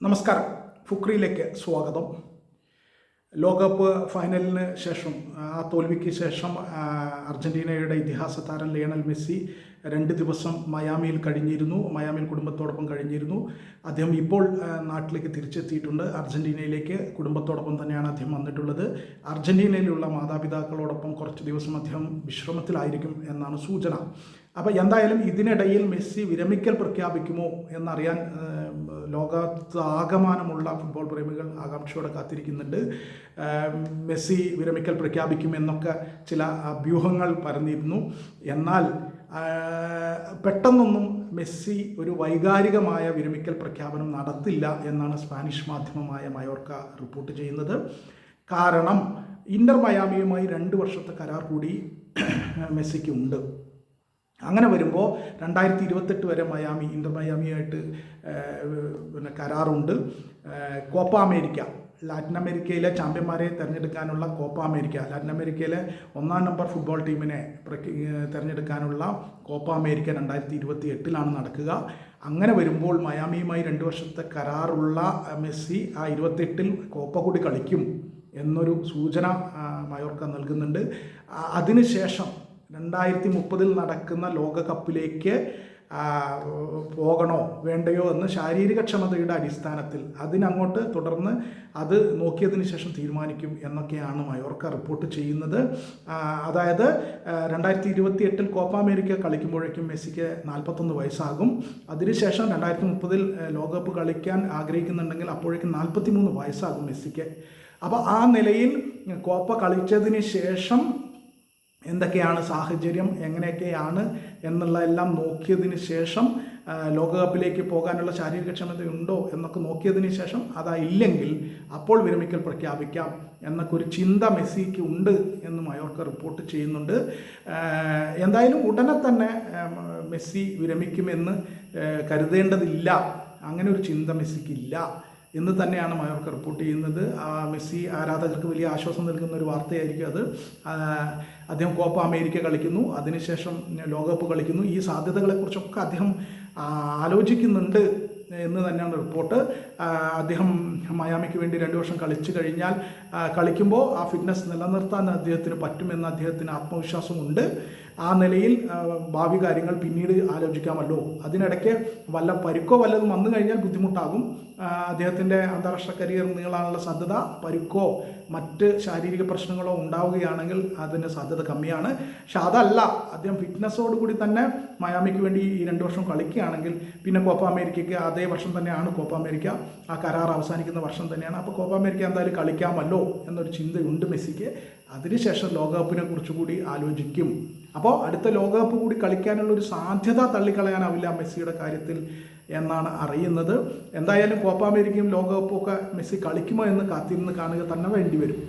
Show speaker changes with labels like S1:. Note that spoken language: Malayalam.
S1: നമസ്കാരം. ഫുക്രിയിലേക്ക് സ്വാഗതം. ലോകകപ്പ് ഫൈനലിന് ശേഷം, ആ തോൽവിക്ക് ശേഷം അർജൻറ്റീനയുടെ ഇതിഹാസ താരം ലയണൽ മെസ്സി 2 ദിവസം മയാമിയിൽ കുടുംബത്തോടൊപ്പം കഴിഞ്ഞിരുന്നു. അദ്ദേഹം ഇപ്പോൾ നാട്ടിലേക്ക് തിരിച്ചെത്തിയിട്ടുണ്ട്. അർജൻറ്റീനയിലേക്ക് കുടുംബത്തോടൊപ്പം തന്നെയാണ് അദ്ദേഹം വന്നിട്ടുള്ളത്. അർജൻറ്റീനയിലുള്ള മാതാപിതാക്കളോടൊപ്പം കുറച്ച് ദിവസം അദ്ദേഹം വിശ്രമത്തിലായിരിക്കും എന്നാണ് സൂചന. അപ്പോൾ എന്തായാലും ഇതിനിടയിൽ മെസ്സി വിരമിക്കൽ പ്രഖ്യാപിക്കുമോ എന്നറിയാൻ ലോകത്താകമാനമുള്ള ഫുട്ബോൾ പ്രേമികൾ ആകാംക്ഷയോടെ കാത്തിരിക്കുന്നുണ്ട്. മെസ്സി വിരമിക്കൽ പ്രഖ്യാപിക്കുമെന്നൊക്കെ ചില അഭ്യൂഹങ്ങൾ പരന്നിരുന്നു. എന്നാൽ പെട്ടെന്നൊന്നും മെസ്സി ഒരു വൈകാരികമായ വിരമിക്കൽ പ്രഖ്യാപനം നടത്തില്ല എന്നാണ് സ്പാനിഷ് മാധ്യമമായ മയോർക്ക റിപ്പോർട്ട് ചെയ്യുന്നത്. കാരണം ഇന്റർ മയാമിയുമായി 2 വർഷത്തെ കരാർ കൂടി മെസ്സിക്ക് ഉണ്ട്. അങ്ങനെ വരുമ്പോൾ 2028 വരെ ഇന്റർ മയാമിയായിട്ട് കരാറുണ്ട്. കോപ്പ അമേരിക്ക, ലാറ്റിൻ അമേരിക്കയിലെ ചാമ്പ്യന്മാരെ തിരഞ്ഞെടുക്കാനുള്ള കോപ്പ അമേരിക്ക, ലാറ്റിൻ അമേരിക്കയിലെ 1-ാം നമ്പർ ഫുട്ബോൾ ടീമിനെ തിരഞ്ഞെടുക്കാനുള്ള കോപ്പ അമേരിക്ക 2028 നടക്കുക. അങ്ങനെ വരുമ്പോൾ മയാമിയുമായി 2 വർഷത്തെ കരാറുള്ള മെസ്സി ആ 28 കോപ്പ കൂടി കളിക്കും എന്നൊരു സൂചന മയോർക്ക നൽകുന്നുണ്ട്. അതിനുശേഷം 2030 നടക്കുന്ന ലോകകപ്പിലേക്ക് പോകണോ വേണ്ടയോ എന്ന് ശാരീരികക്ഷമതയുടെ അടിസ്ഥാനത്തിൽ അതിനങ്ങോട്ട് തുടർന്ന് അത് നോക്കിയതിന് ശേഷം തീരുമാനിക്കും എന്നൊക്കെയാണ് മയോർക്ക റിപ്പോർട്ട് ചെയ്യുന്നത്. അതായത് 2028 കോപ്പ അമേരിക്ക കളിക്കുമ്പോഴേക്കും മെസ്സിക്ക് 41 വയസ്സാകും. അതിനുശേഷം 2030 ലോകകപ്പ് കളിക്കാൻ ആഗ്രഹിക്കുന്നുണ്ടെങ്കിൽ അപ്പോഴേക്കും 43 വയസ്സാകും മെസ്സിക്ക്. അപ്പോൾ ആ നിലയിൽ കോപ്പ കളിച്ചതിന് ശേഷം എന്തൊക്കെയാണ് സാഹചര്യം, എങ്ങനെയൊക്കെയാണ് എല്ലാം നോക്കിയതിന് ശേഷം ലോകകപ്പിലേക്ക് പോകാനുള്ള ശാരീരികക്ഷമതയുണ്ടോ എന്നൊക്കെ നോക്കിയതിന് ശേഷം ഇല്ലെങ്കിൽ അപ്പോൾ വിരമിക്കൽ പ്രഖ്യാപിക്കാം എന്നൊക്കെ ഒരു ചിന്ത മെസ്സിക്ക് ഉണ്ട് എന്ന് മയോർക്ക റിപ്പോർട്ട് ചെയ്യുന്നുണ്ട്. എന്തായാലും ഉടനെ തന്നെ മെസ്സി വിരമിക്കുമെന്ന് കരുതേണ്ടതില്ല, അങ്ങനെ ഒരു ചിന്ത മെസ്സിക്കില്ല എന്ന് തന്നെയാണ് മയോർക്ക റിപ്പോർട്ട് ചെയ്യുന്നത്. മെസ്സി ആരാധകർക്ക് വലിയ ആശ്വാസം നൽകുന്ന ഒരു വാർത്തയായിരിക്കും അത്. അദ്ദേഹം കോപ്പ അമേരിക്ക കളിക്കുന്നു, അതിനുശേഷം ലോകകപ്പ് കളിക്കുന്നു. ഈ സാധ്യതകളെക്കുറിച്ചൊക്കെ അദ്ദേഹം ആലോചിക്കുന്നുണ്ട് എന്ന് തന്നെയാണ് റിപ്പോർട്ട്. അദ്ദേഹം മയാമിക്ക് വേണ്ടി 2 വർഷം കളിച്ചു കഴിഞ്ഞാൽ കളിക്കുമ്പോൾ ആ ഫിറ്റ്നസ് നിലനിർത്താൻ അദ്ദേഹത്തിന് പറ്റുമെന്ന് അദ്ദേഹത്തിന് ആത്മവിശ്വാസമുണ്ട്. ആ നിലയിൽ ഭാവി കാര്യങ്ങൾ പിന്നീട് ആലോചിക്കാമല്ലോ. അതിനിടയ്ക്ക് വല്ല പരുക്കോ വല്ലതും വന്നു കഴിഞ്ഞാൽ ബുദ്ധിമുട്ടാകും. അദ്ദേഹത്തിൻ്റെ അന്താരാഷ്ട്ര കരിയർ നീളാനുള്ള സാധ്യത, പരുക്കോ മറ്റ് ശാരീരിക പ്രശ്നങ്ങളോ ഉണ്ടാവുകയാണെങ്കിൽ അതിന് സാധ്യത കമ്മിയാണ്. പക്ഷെ അതല്ല, അദ്ദേഹം ഫിറ്റ്നസ്സോടുകൂടി തന്നെ മയാമിക്ക് വേണ്ടി ഈ 2 വർഷം കളിക്കുകയാണെങ്കിൽ പിന്നെ കോപ്പ അമേരിക്കയ്ക്ക് അതേ വർഷം തന്നെയാണ് കോപ്പ അമേരിക്ക, ആ കരാർ അവസാനിക്കുന്ന വർഷം തന്നെയാണ്. അപ്പോൾ കോപ്പ അമേരിക്ക എന്തായാലും കളിക്കാമല്ലോ എന്നൊരു ചിന്തയുണ്ട് മെസ്സിക്ക്. അതിനുശേഷം ലോകകപ്പിനെ കുറിച്ചുകൂടി ആലോചിക്കും. അപ്പോൾ അടുത്ത ലോകകപ്പ് കൂടി കളിക്കാനുള്ളൊരു സാധ്യത തള്ളിക്കളയാനാവില്ല മെസ്സിയുടെ കാര്യത്തിൽ എന്നാണ് അറിയുന്നത്. എന്തായാലും കോപ്പ അമേരിക്കയും ലോകകപ്പും ഒക്കെ മെസ്സി കളിക്കുമോ എന്ന് കാത്തിരുന്ന് കാണുക തന്നെ വേണ്ടി വരും.